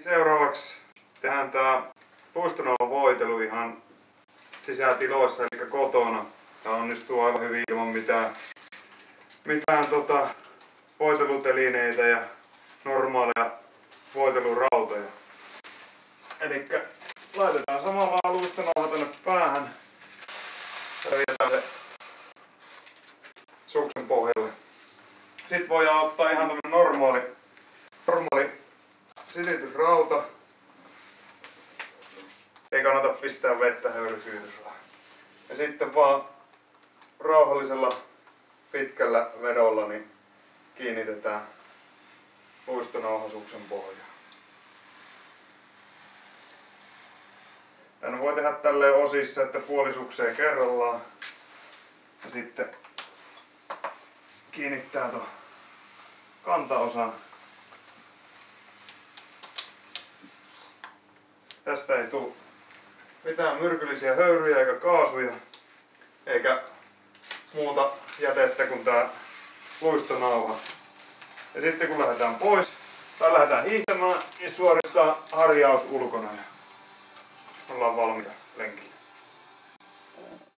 Seuraavaksi tehdään tää luistonauhan voitelu ihan sisätiloissa eli kotona. Tää onnistuu aivan hyvin ilman mitään voitelutelineitä ja normaaleja voitelurautoja. Elikkä laitetaan samalla luistonauha tänne päähän ja viedään se suksen pohjalle. Sitten voidaan ottaa ihan tämmönen normaali silitysrauta. Ei kannata pistää vettä höyrysilitysrautaan. Ja sitten vaan rauhallisella pitkällä vedolla niin kiinnitetään luistonauha suksen pohjaan. Tän voi tehdä tälleen osissa, että puoli sukseen kerrallaan. Ja sitten kiinnittää tuon kantaosan. Tästä ei tule mitään myrkyllisiä höyryjä eikä kaasuja eikä muuta jätettä kuin tää luistonauha. Ja sitten kun lähdetään pois tai lähdetään hiihtämään, niin suoritetaan harjaus ulkona ja ollaan valmiita lenkille.